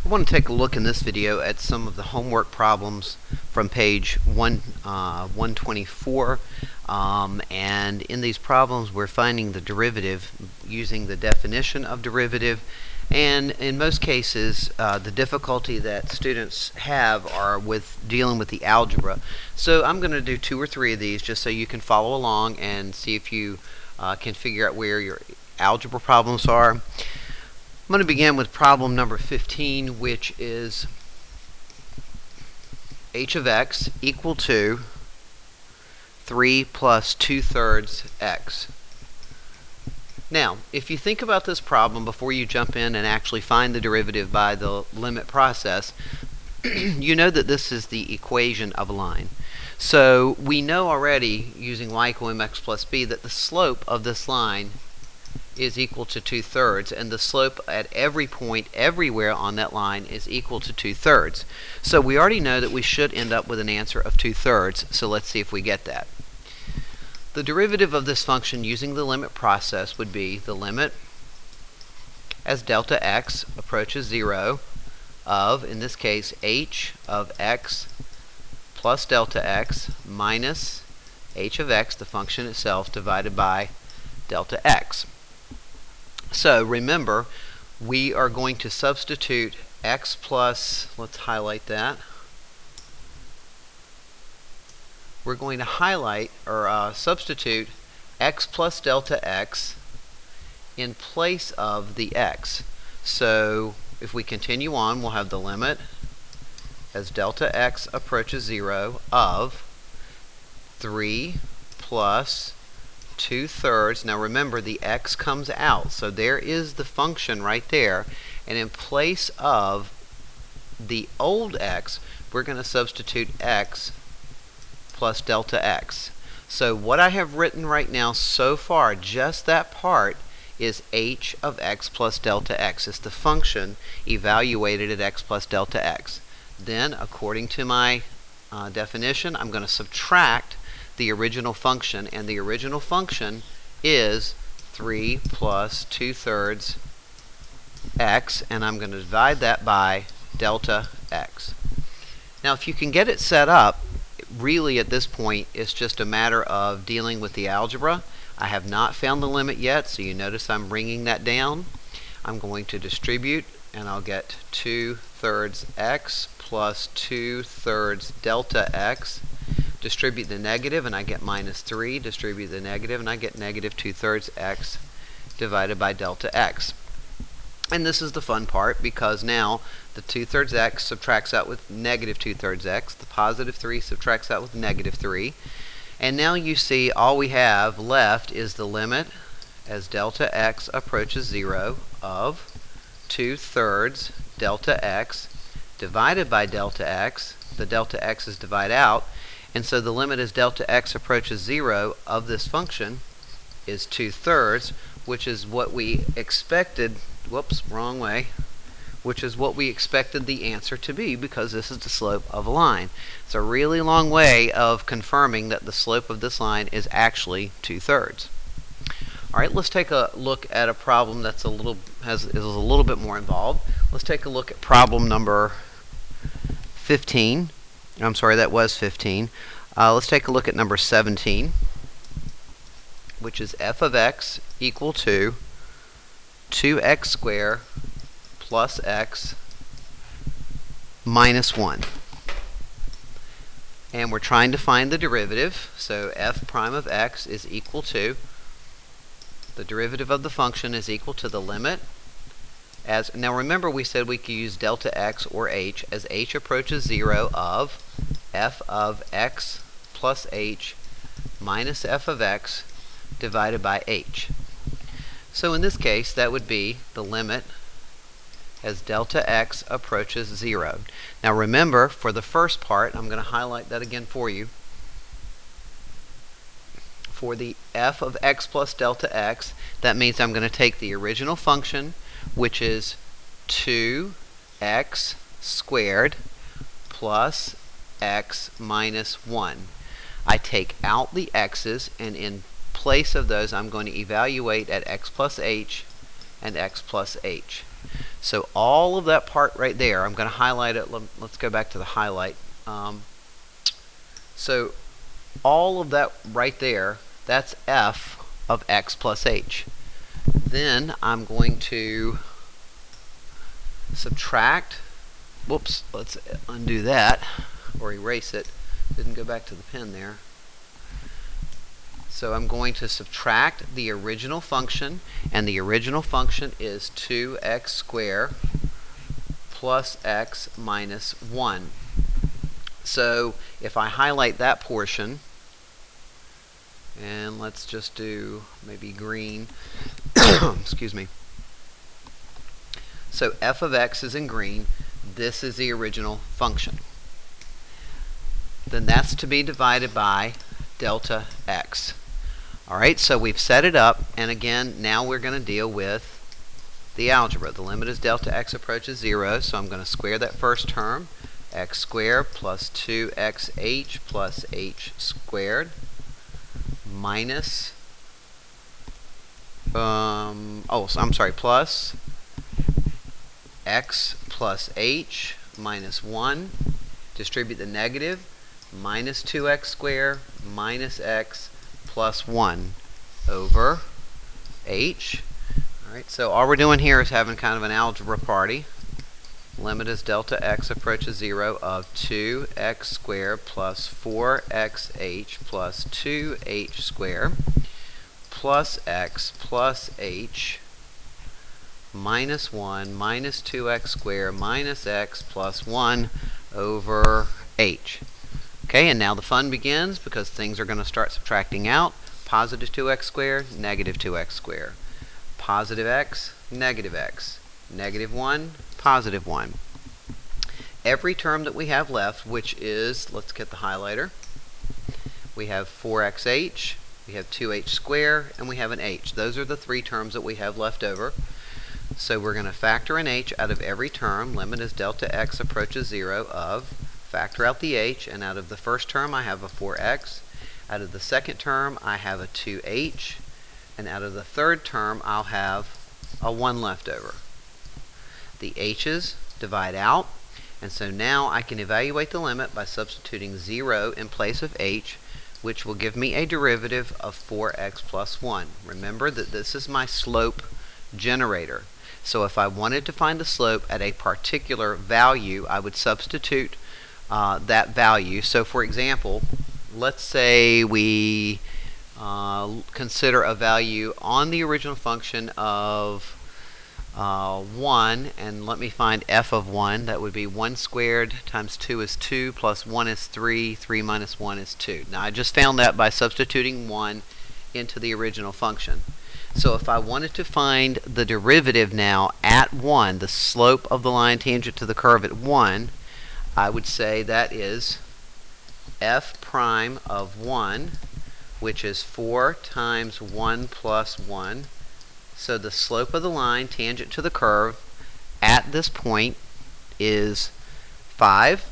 I want to take a look in this video at some of the homework problems from page 124. And in these problems we're finding the derivative using the definition of derivative, and in most cases the difficulty that students have are with dealing with the algebra. So I'm going to do 2 or 3 of these just so you can follow along and see if you can figure out where your algebra problems are. I'm going to begin with problem number 15, which is h of x equal to 3 plus 2/3 x. Now, if you think about this problem before you jump in and actually find the derivative by the limit process, you know that this is the equation of a line. So we know already, using y equal mx plus b, that the slope of this line is equal to 2/3, and the slope at every point everywhere on that line is equal to 2/3. So we already know that we should end up with an answer of 2/3, so let's see if we get that. The derivative of this function using the limit process would be the limit as delta x approaches 0 of, in this case, h of x plus delta x minus h of x, the function itself, divided by delta x. So remember, we are going to substitute x plus, let's highlight that. We're going to highlight or substitute x plus delta x in place of the x. So if we continue on, we'll have the limit as delta x approaches 0 of 3 plus 2/3. Now remember, the x comes out, so there is the function right there, and in place of the old x we're going to substitute x plus delta x. So what I have written right now so far, just that part, is h of x plus delta x. It's the function evaluated at x plus delta x. Then, according to my definition, I'm going to subtract the original function, and the original function is 3 plus 2/3 x, and I'm going to divide that by delta x. Now if you can get it set up, really at this point it's just a matter of dealing with the algebra. I have not found the limit yet, so you notice I'm bringing that down. I'm going to distribute, and I'll get 2/3 x plus 2/3 delta x. Distribute the negative and I get minus 3. Distribute the negative and I get negative 2/3 x divided by delta x. And this is the fun part, because now the 2/3 x subtracts out with negative 2/3 x. The positive 3 subtracts out with negative 3. And now you see all we have left is the limit as delta x approaches 0 of 2/3 delta x divided by delta x. The delta x's divide out, and so the limit as delta x approaches 0 of this function is 2/3, which is what we expected. Whoops, wrong way. Which is what we expected the answer to be, because this is the slope of a line. It's a really long way of confirming that the slope of this line is actually 2/3. Alright, let's take a look at a problem that's is a little bit more involved. Let's take a look at problem number 15. I'm sorry, that was 15. Let's take a look at number 17, which is f of x equal to 2x squared plus x minus 1. And we're trying to find the derivative, so f prime of x is equal to, the derivative of the function is equal to the limit as, now remember we said we could use delta x or h as h approaches 0 of f of x plus h minus f of x divided by h. So in this case that would be the limit as delta x approaches 0. Now remember, for the first part, I'm going to highlight that again for you. For the f of x plus delta x, that means I'm going to take the original function, which is 2x squared plus x minus 1. I take out the x's, and in place of those I'm going to evaluate at x plus h and x plus h. So all of that part right there, I'm going to highlight it. Let's go back to the highlight. So all of that right there, that's f of x plus h. Then I'm going to subtract, whoops, let's undo that, or erase it. Didn't go back to the pen there. So I'm going to subtract the original function, and the original function is 2x squared plus x minus 1. So if I highlight that portion, and let's just do maybe green, excuse me. So f of x is in green. This is the original function. Then that's to be divided by delta x. Alright, so we've set it up, and again, now we're going to deal with the algebra. The limit as delta x approaches 0, so I'm going to square that first term. X squared plus 2xh plus h squared minus, plus x plus h minus 1. Distribute the negative, minus 2x squared minus x plus 1 over h. Alright, so all we're doing here is having kind of an algebra party. Limit as delta x approaches 0 of 2x squared plus 4xh plus 2h squared plus x plus h minus 1 minus 2x squared minus x plus 1 over h. Okay, and now the fun begins because things are going to start subtracting out. Positive 2x squared, negative 2x squared. Positive x, negative x. Negative 1, positive 1. Every term that we have left, which is, let's get the highlighter. We have 4xh, we have 2h squared, and we have an h. Those are the three terms that we have left over. So we're going to factor an h out of every term. Limit as delta x approaches 0 of, factor out the h, and out of the first term I have a 4x. Out of the second term I have a 2h. And out of the third term I'll have a 1 left over. The h's divide out, and so now I can evaluate the limit by substituting 0 in place of h, which will give me a derivative of 4x plus 1. Remember that this is my slope generator. So if I wanted to find the slope at a particular value, I would substitute that value. So for example, let's say we consider a value on the original function of 1, and let me find f of 1. That would be 1 squared times 2 is 2, plus 1 is 3, 3 minus 1 is 2. Now I just found that by substituting 1 into the original function. So if I wanted to find the derivative now at 1, the slope of the line tangent to the curve at 1, I would say that is f prime of 1, which is 4 times 1 plus 1. So the slope of the line tangent to the curve at this point is 5.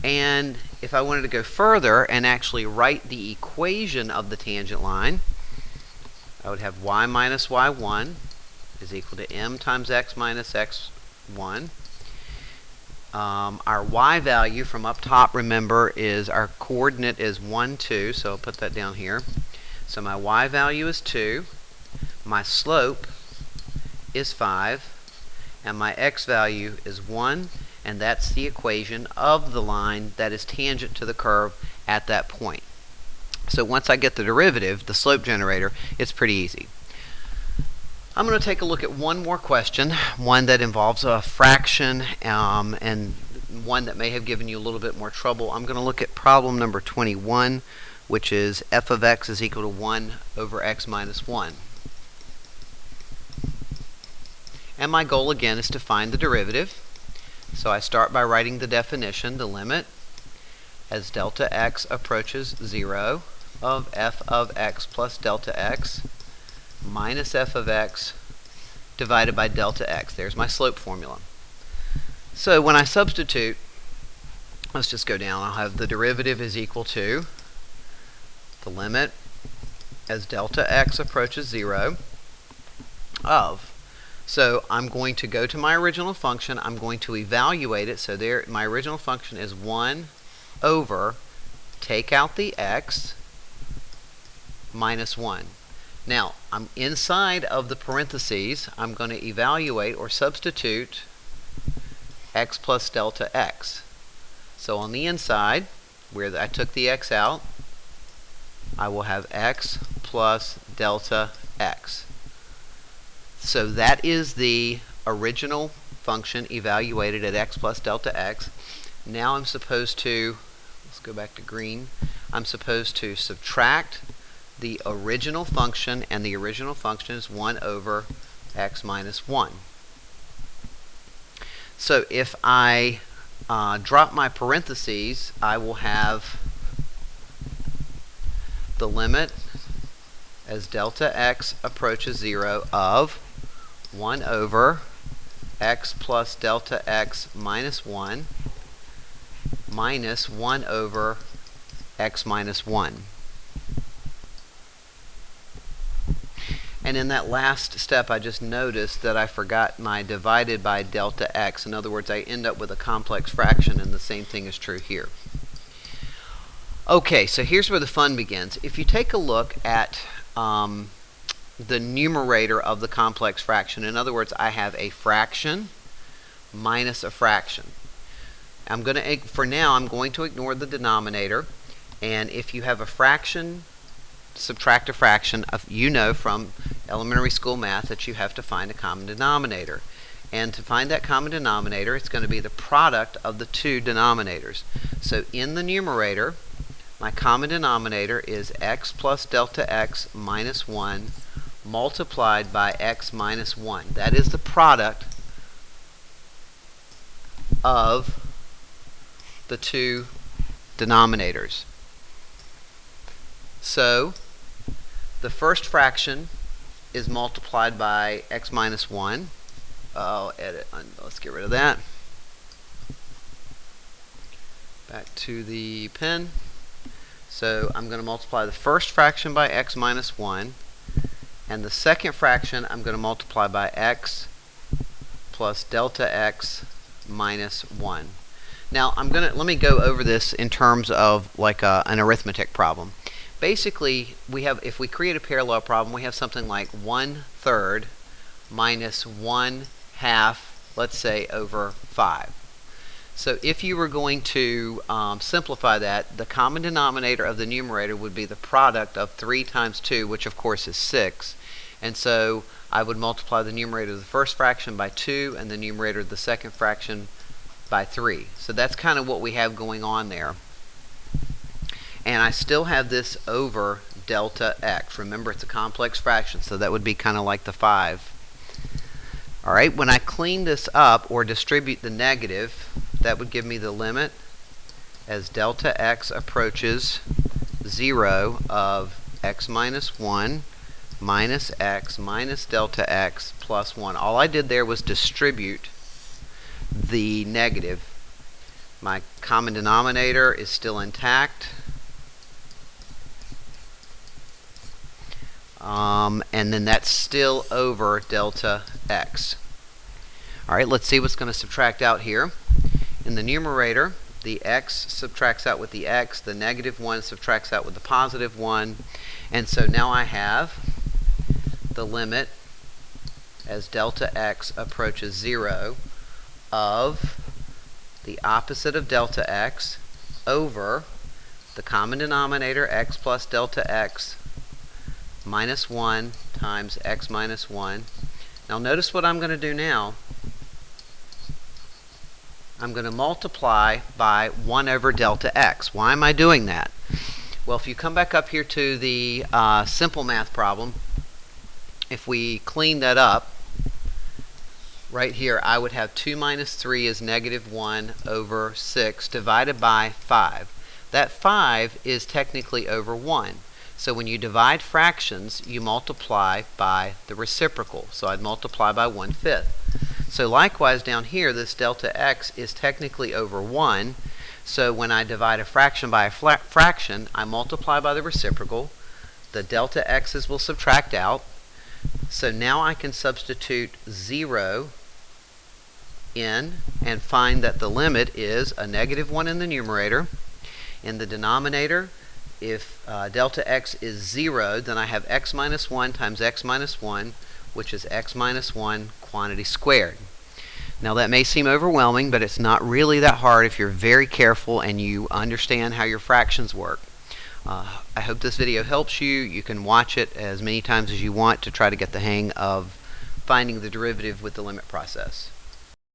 And if I wanted to go further and actually write the equation of the tangent line, I would have y minus y1 is equal to m times x minus x1. Our y value from up top, remember, is our coordinate is 1, 2, so I'll put that down here. So my y value is 2, my slope is 5, and my x value is 1, and that's the equation of the line that is tangent to the curve at that point. So once I get the derivative, the slope generator, it's pretty easy. I'm going to take a look at one more question, one that involves a fraction and one that may have given you a little bit more trouble. I'm going to look at problem number 21, which is f of x is equal to 1 over x minus 1. And my goal again is to find the derivative. So I start by writing the definition, the limit as delta x approaches 0 of f of x plus delta x minus f of x divided by delta x. There's my slope formula. So when I substitute, let's just go down. I'll have the derivative is equal to the limit as delta x approaches 0 of So I'm going to go to my original function. I'm going to evaluate it. So there, my original function is 1 over, take out the x, minus 1. Now, I'm inside of the parentheses. I'm going to evaluate or substitute x plus delta x. So on the inside, where I took the x out, I will have x plus delta x. So that is the original function evaluated at x plus delta x. Now I'm supposed to, let's go back to green, I'm supposed to subtract the original function, and the original function is 1 over x minus 1. So if I drop my parentheses, I will have the limit as delta x approaches 0 of 1 over x plus delta x minus 1 minus 1 over x minus 1. And in that last step, I just noticed that I forgot my divided by delta x. In other words, I end up with a complex fraction, and the same thing is true here. Okay, so here's where the fun begins. If you take a look at the numerator of the complex fraction, in other words, I have a fraction minus a fraction. For now, I'm going to ignore the denominator, and if you have a fraction, subtract a fraction, you know from elementary school math that you have to find a common denominator. And to find that common denominator, it's going to be the product of the two denominators. So in the numerator, my common denominator is x plus delta x minus 1 multiplied by x minus 1. That is the product of the two denominators. So the first fraction is multiplied by x minus 1. I'll edit. Let's get rid of that. Back to the pen. So I'm going to multiply the first fraction by x minus 1. And the second fraction I'm going to multiply by x plus delta x minus 1. Now let me go over this in terms of like an arithmetic problem. Basically, if we create a parallel problem, we have something like 1/3 minus 1/2, let's say, over 5. So if you were going to simplify that, the common denominator of the numerator would be the product of 3 times 2, which of course is 6. And so I would multiply the numerator of the first fraction by 2 and the numerator of the second fraction by 3. So that's kind of what we have going on there. And I still have this over delta x. Remember, it's a complex fraction, so that would be kind of like the 5. All right, when I clean this up or distribute the negative, that would give me the limit as delta x approaches 0 of x minus 1 minus x minus delta x plus 1. All I did there was distribute the negative. My common denominator is still intact. And then that's still over delta x. All right, let's see what's going to subtract out here. In the numerator, the x subtracts out with the x, the negative 1 subtracts out with the positive 1, and so now I have the limit as delta x approaches 0 of the opposite of delta x over the common denominator x plus delta x minus 1 times x minus 1. Now notice what I'm going to do now. I'm going to multiply by 1 over delta x. Why am I doing that? Well, if you come back up here to the simple math problem, if we clean that up, right here I would have 2 minus 3 is negative 1 over 6 divided by 5. That 5 is technically over 1. So when you divide fractions, you multiply by the reciprocal. So I'd multiply by 1/5. So likewise down here, this delta x is technically over 1. So when I divide a fraction by a fraction, I multiply by the reciprocal. The delta x's will subtract out. So now I can substitute 0 in and find that the limit is a -1 in the numerator. In the denominator, if delta x is 0, then I have x minus 1 times x minus 1, which is x minus 1 quantity squared. Now that may seem overwhelming, but it's not really that hard if you're very careful and you understand how your fractions work. I hope this video helps you. You can watch it as many times as you want to try to get the hang of finding the derivative with the limit process.